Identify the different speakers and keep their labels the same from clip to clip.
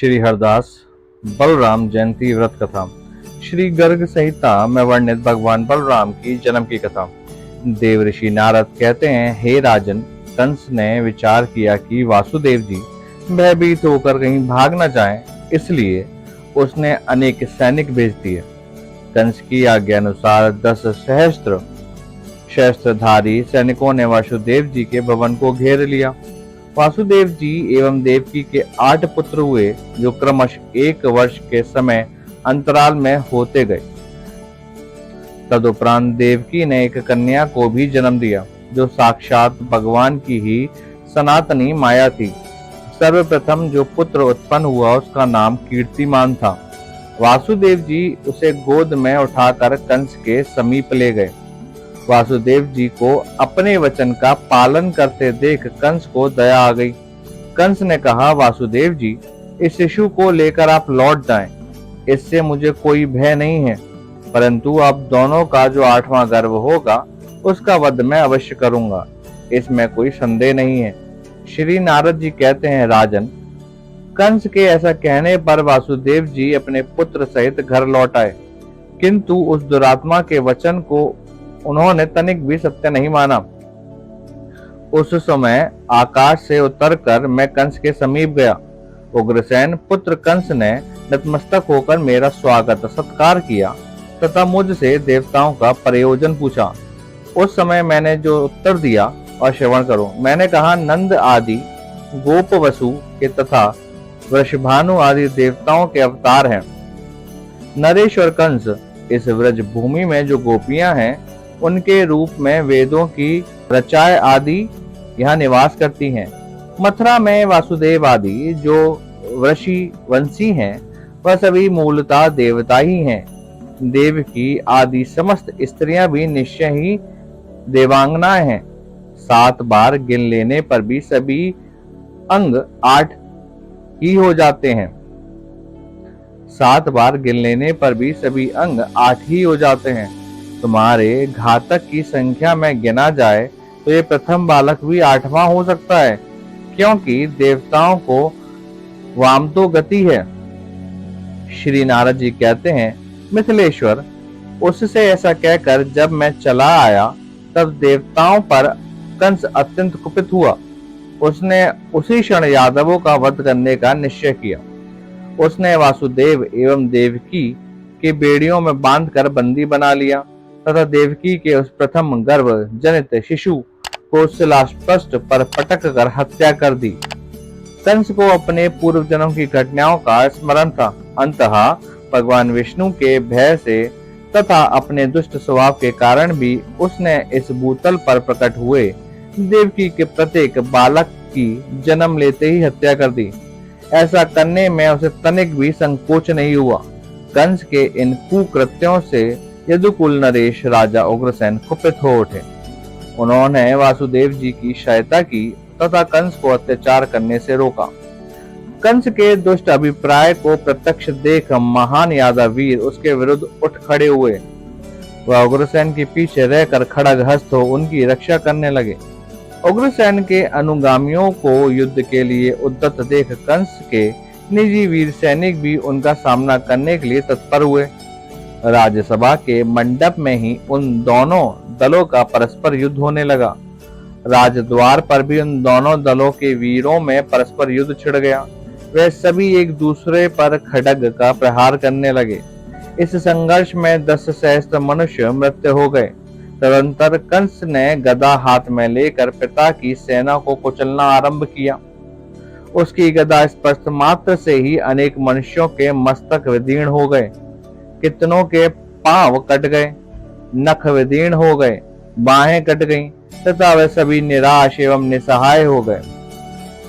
Speaker 1: श्री हरदास बलराम जयंती व्रत कथा। श्री गर्ग संहिता में वर्णित भगवान बलराम की जन्म की कथा। देव ऋषि नारद कहते हैं, हे राजन, कंस ने विचार किया कि वासुदेव जी भयभीत होकर कहीं भाग न जाएं, इसलिए उसने अनेक सैनिक भेज दिए। कंस की आज्ञा अनुसार 10 सहस्त्र शस्त्रधारी सैनिकों ने वासुदेव जी के भवन को घेर लिया। वासुदेव जी एवं देवकी के 8 पुत्र हुए, जो क्रमश 1 वर्ष के समय अंतराल में होते गए। तदुपरांत देवकी ने एक कन्या को भी जन्म दिया, जो साक्षात भगवान की ही सनातनी माया थी। सर्वप्रथम जो पुत्र उत्पन्न हुआ उसका नाम कीर्तिमान था। वासुदेव जी उसे गोद में उठाकर कंस के समीप ले गए। वासुदेव जी को अपने वचन का पालन करते देख कंस को दया आ गई। कंस ने कहा, वासुदेव जी, इस शिशु को लेकर आप लौट जाएं। इससे मुझे कोई भय नहीं है, परंतु आप दोनों का जो 8वां गर्भ होगा उसका वध मैं अवश्य करूंगा, इसमें कोई संदेह नहीं है। श्री नारद जी कहते हैं, राजन, कंस के ऐसा कहने पर वासुदेव जी अपने पुत्र सहित घर लौट आए, किंतु उस दुरात्मा के वचन को उन्होंने तनिक भी सत्य नहीं माना। उस समय आकाश से उतरकर मैं कंस के समीप गया। उग्रसेन पुत्र कंस ने नतमस्तक होकर मेरा स्वागत सत्कार किया तथा मुझसे देवताओं का प्रयोजन पूछा। उस समय मैंने जो उत्तर दिया और श्रवण करो। मैंने कहा, नंद आदि गोप वसु के तथा वृषभानु आदि देवताओं के अवतार हैं। नरेश और कंस इस व्रज भूमि में जो गोपियां हैं, उनके रूप में वेदों की रचाए आदि यहाँ निवास करती हैं। मथुरा में वासुदेव आदि जो वृषि वंशी हैं, वह सभी मूलतः देवता ही हैं। देव की आदि समस्त स्त्रियां भी निश्चय ही देवांगनाएं हैं। 7 बार गिन लेने पर भी सभी अंग 8 ही हो जाते हैं। 7 बार गिन लेने पर भी सभी अंग 8 ही हो जाते हैं। तुम्हारे घातक की संख्या में गिना जाए तो ये प्रथम बालक भी 8वां हो सकता है, क्योंकि देवताओं को वामतो गति है। श्री नारद जी कहते हैं, मिथिलेश्वर, उससे ऐसा कहकर जब मैं चला आया तब देवताओं पर कंस अत्यंत कुपित हुआ। उसने उसी क्षण यादवों का वध करने का निश्चय किया। उसने वासुदेव एवं देवकी के बेड़ियों में बांधकर बंदी बना लिया तथा देवकी के उस प्रथम गर्भ जनित शिशु को शिलास्पष्ट पर पटक कर हत्या कर दी। कंस को अपने पूर्व जन्म की घटनाओं का स्मरण था। अंततः भगवान विष्णु के भय से तथा अपने दुष्ट स्वभाव के कारण भी उसने इस भूतल पर प्रकट हुए देवकी के प्रत्येक बालक की जन्म लेते ही हत्या कर दी। ऐसा करने में उसे तनिक भी संकोच नहीं हुआ। कंस के इन कुकृत्यों से यदुकुल नरेश राजा उग्रसेन कुपित हो उठे। उन्होंने वासुदेव जी की सहायता की तथा कंस को अत्याचार करने से रोका। कंस के दुष्ट अभिप्राय को प्रत्यक्ष देख महान यादव वीर उसके विरुद्ध उठ खड़े हुए। वह उग्रसेन के पीछे रहकर खड़ग हस्त हो उनकी रक्षा करने लगे। उग्रसेन के अनुगामियों को युद्ध के लिए उद्यत देख कंस के निजी वीर सैनिक भी उनका सामना करने के लिए तत्पर हुए। राज्यसभा के मंडप में ही उन दोनों दलों का परस्पर युद्ध होने लगा। राजद्वार पर भी उन दोनों दलों के वीरों में परस्पर युद्ध छिड़ गया। वे सभी एक दूसरे पर खड्ग का प्रहार करने लगे। इस संघर्ष में 10 सहस्त्र मनुष्य मृत्यु हो गए। तदंतर कंस ने गदा हाथ में लेकर पिता की सेना को कुचलना आरंभ किया। उसकी गदा स्पर्श मात्र से ही अनेक मनुष्यों के मस्तक विदीर्ण हो गए, कितनों के पांव कट गए, नख विदीर्ण हो गए, बाहें कट गईं तथा वे सभी निराश एवं निसहाय हो गए।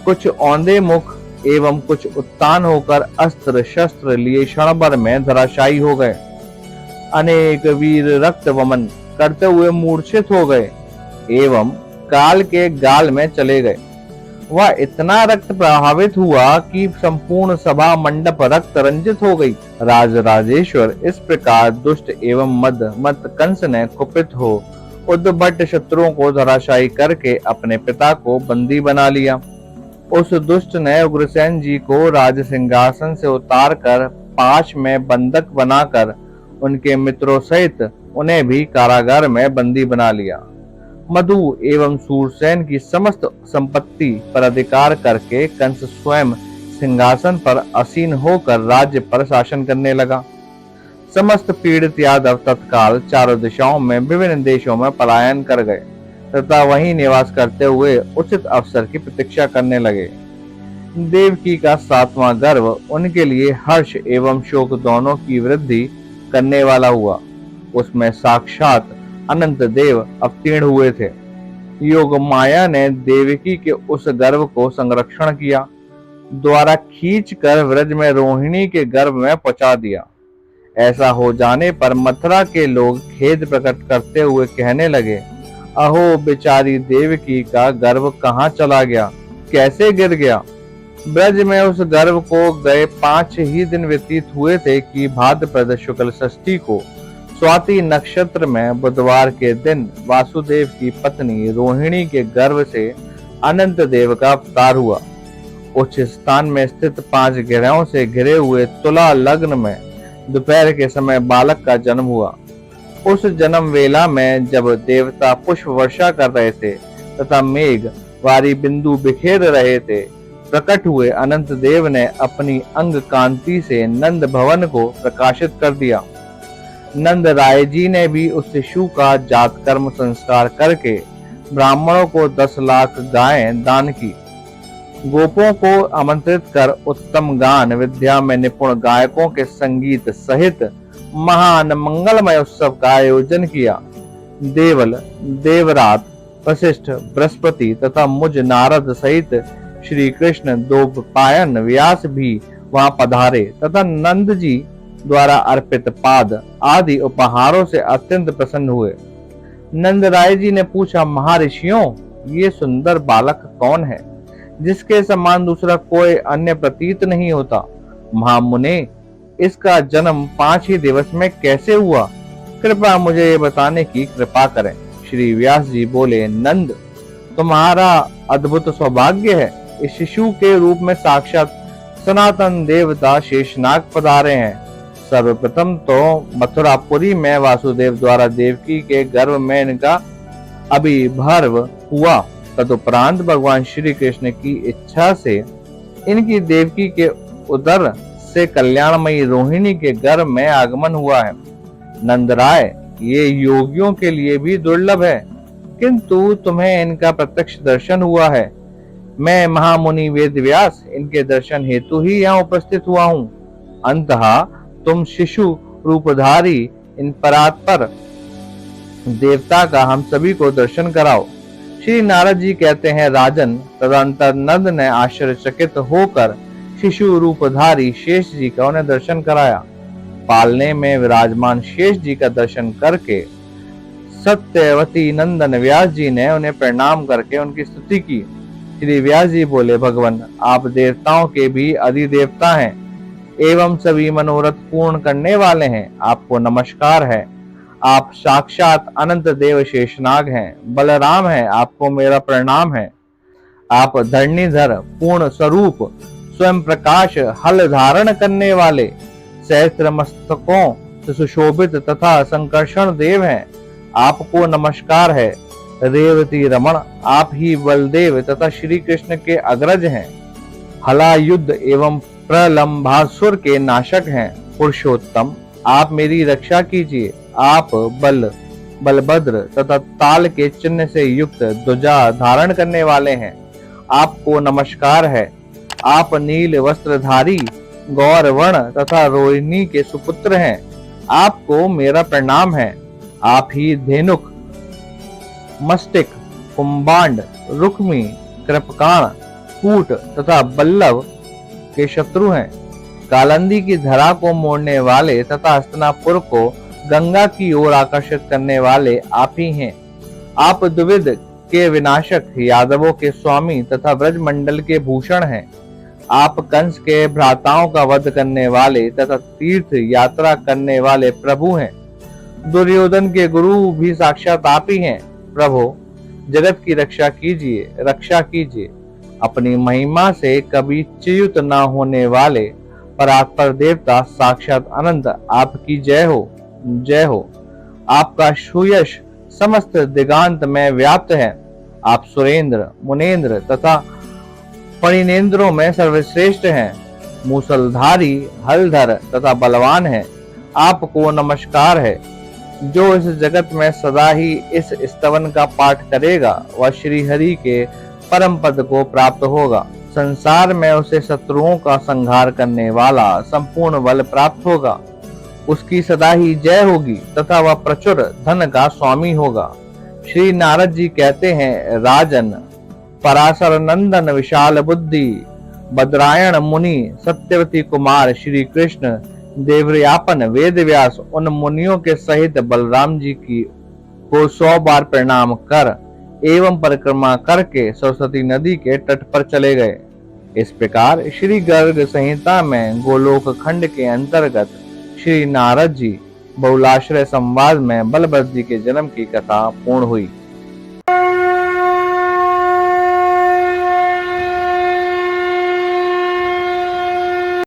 Speaker 1: कुछ औंधे मुख एवं कुछ उत्तान होकर अस्त्र शस्त्र लिए क्षण भर में धराशायी हो गए। अनेक वीर रक्त वमन करते हुए मूर्छित हो गए एवं काल के गाल में चले गए। वह इतना रक्त प्रभावित हुआ कि संपूर्ण सभा मंडप रक्त रंजित हो गई। राजराजेश्वर, इस प्रकार दुष्ट एवं मद कंस ने कुपित हो उद्भट शत्रुओं को धराशायी करके अपने पिता को बंदी बना लिया। उस दुष्ट ने उग्रसेन जी को राज सिंहासन से उतारकर पाश में बंधक बनाकर उनके मित्रों सहित उन्हें भी कारागार में बंदी बना लिया। मधु एवं सूरसेन की समस्त संपत्ति पर अधिकार करके कंस स्वयं सिंहासन पर आसीन होकर राज्य पर शासन करने लगा। समस्त पीड़ित यादव तत्काल चारों दिशाओं में विभिन्न देशों में पलायन कर गए तथा वहीं निवास करते हुए उचित अवसर की प्रतीक्षा करने लगे। देवकी का 7वां गर्भ उनके लिए हर्ष एवं शोक दोनों की वृद्धि करने वाला हुआ। उसमें साक्षात अनंत देव अवतीर्ण हुए थे। योग माया ने देवकी के उस गर्भ को संरक्षण किया, द्वारा खींचकर व्रज में रोहिणी के गर्भ में पहुंचा दिया। ऐसा हो जाने पर मथुरा के लोग खेद प्रकट करते हुए कहने लगे, अहो बेचारी देवकी का गर्भ कहाँ चला गया, कैसे गिर गया। ब्रज में उस गर्भ को गए 5 ही दिन व्यतीत हुए थे कि भाद्रपद शुक्ल षष्ठी को स्वाति नक्षत्र में बुधवार के दिन वासुदेव की पत्नी रोहिणी के गर्भ से अनंत देव का अवतार हुआ। उच्च स्थान में स्थित 5 ग्रहों से घिरे हुए तुला लग्न में दोपहर के समय बालक का जन्म हुआ। उस जन्म वेला में जब देवता पुष्प वर्षा कर रहे थे तथा मेघ वारी बिंदु बिखेर रहे थे, प्रकट हुए अनंत देव ने अपनी अंग कांति से नंद भवन को प्रकाशित कर दिया। नंद राय जी ने भी उस शिशु का जात कर्म संस्कार करके ब्राह्मणों को 10 लाख गायें दान की। गोपों को आमंत्रित कर उत्तम गान विद्या में निपुण गायकों के संगीत सहित महान मंगलमय उत्सव का आयोजन किया। देवल, देवरात, वशिष्ठ, बृहस्पति तथा मुझ नारद सहित श्री कृष्ण, द्रौपदी, व्यास भी वहां पधारे तथा नंद जी द्वारा अर्पित पाद आदि उपहारों से अत्यंत प्रसन्न हुए। नंद राय जी ने पूछा, महर्षियों, ये सुंदर बालक कौन है जिसके समान दूसरा कोई अन्य प्रतीत नहीं होता। महामुने, इसका जन्म 5 ही दिवस में कैसे हुआ, कृपया मुझे ये बताने की कृपा करें। श्री व्यास जी बोले, नंद, तुम्हारा अद्भुत सौभाग्य है। इस शिशु के रूप में साक्षात सनातन देवता शेषनाग पधारे हैं। सर्वप्रथम तो मथुरापुरी में वासुदेव द्वारा देवकी के गर्भ में इनका अभिभर्व हुआ। तदुपरांत भगवान श्री कृष्ण की इच्छा से इनकी देवकी के उदर से कल्याणमयी रोहिणी के गर्भ में आगमन हुआ है। नंदराय, ये योगियों के लिए भी दुर्लभ है, किंतु तुम्हें इनका प्रत्यक्ष दर्शन हुआ है। मैं महामुनि वेद व्यास इनके दर्शन हेतु ही यहाँ उपस्थित हुआ हूँ। अंततः तुम शिशु रूपधारी इन परात्पर देवता का हम सभी को दर्शन कराओ। श्री नारद जी कहते हैं, राजन, तदंतर नंद ने आश्चर्यचकित होकर शिशु रूपधारी शेष जी का उन्हें दर्शन कराया। पालने में विराजमान शेष जी का दर्शन करके सत्यवती नंदन व्यास जी ने उन्हें प्रणाम करके उनकी स्तुति की। श्री व्यास जी बोले, भगवान, आप देवताओं के भी अधिदेवता हैं एवं सभी मनोरथ पूर्ण करने वाले हैं। आपको नमस्कार है। आप साक्षात अनंत देव शेषनाग हैं। बलराम हैं, आपको मेरा प्रणाम है। आप धरणीधर पूर्ण स्वरूप स्वयं प्रकाश हल धारण करने वाले सहस्त्र मस्तकों से सुशोभित तथा संकर्षण देव हैं। आपको नमस्कार है। रेवती रमण, आप ही बलदेव तथा श्री कृष्ण के अग्रज हैं। हलायुद्ध एवं प्रलंबासुर के नाशक हैं। पुरुषोत्तम, आप मेरी रक्षा कीजिए। आप बलभद्र तथा ताल के चिन्ह से युक्त ध्वजा धारण करने वाले हैं। आपको नमस्कार है। आप नील वस्त्रधारी गौरवर्ण तथा रोहिणी के सुपुत्र हैं। आपको मेरा प्रणाम है। आप ही धेनुक, मस्तिक, कुंभांड, रुक्मी, कृपकाण, कूट तथा बल्लभ के शत्रु हैं। कालंदी की धरा को मोड़ने वाले तथा हस्तिनापुर को गंगा की ओर आकर्षित करने वाले आप ही हैं। आप द्विविध के विनाशक, यादवों के स्वामी तथा ब्रज मंडल के भूषण हैं। आप कंस के भ्राताओं का वध करने वाले तथा तीर्थ यात्रा करने वाले प्रभु हैं। दुर्योधन के गुरु भी साक्षात आप ही हैं। प्रभु, जगत की रक्षा कीजिए, रक्षा कीजिए। अपनी महिमा से कभी च्युत न होने वाले परात्पर देवता साक्षात अनंत आपकी जय हो, जय हो। आपका सुयश समस्त दिगांत में व्याप्त है। आप सुरेंद्र, मुनेन्द्र तथा फणिनेन्द्रों में सर्वश्रेष्ठ हैं। मूसलधारी, हलधर तथा बलवान है। आपको नमस्कार है। जो इस जगत में सदा ही इस स्तवन का पाठ करेगा वह श्री हरि के परम पद को प्राप्त होगा। संसार में उसे शत्रुओं का संहार करने वाला संपूर्ण बल प्राप्त होगा। उसकी सदा ही जय होगी तथा वह प्रचुर धन का स्वामी होगा। श्री नारद जी कहते हैं, राजन, पराशर नंदन विशाल बुद्धि, बद्रायण मुनि, सत्यवती कुमार श्री कृष्ण, देवव्यापन वेद व्यास उन मुनियों के सहित बलराम जी की को 100 बार प्रणाम कर एवं परिक्रमा करके सरस्वती नदी के तट पर चले गए। इस प्रकार श्री गर्ग संहिता में गोलोक खंड के अंतर्गत श्री नारद जी बहुलाश्रय संवाद में बलभद्र जी के जन्म की कथा पूर्ण हुई।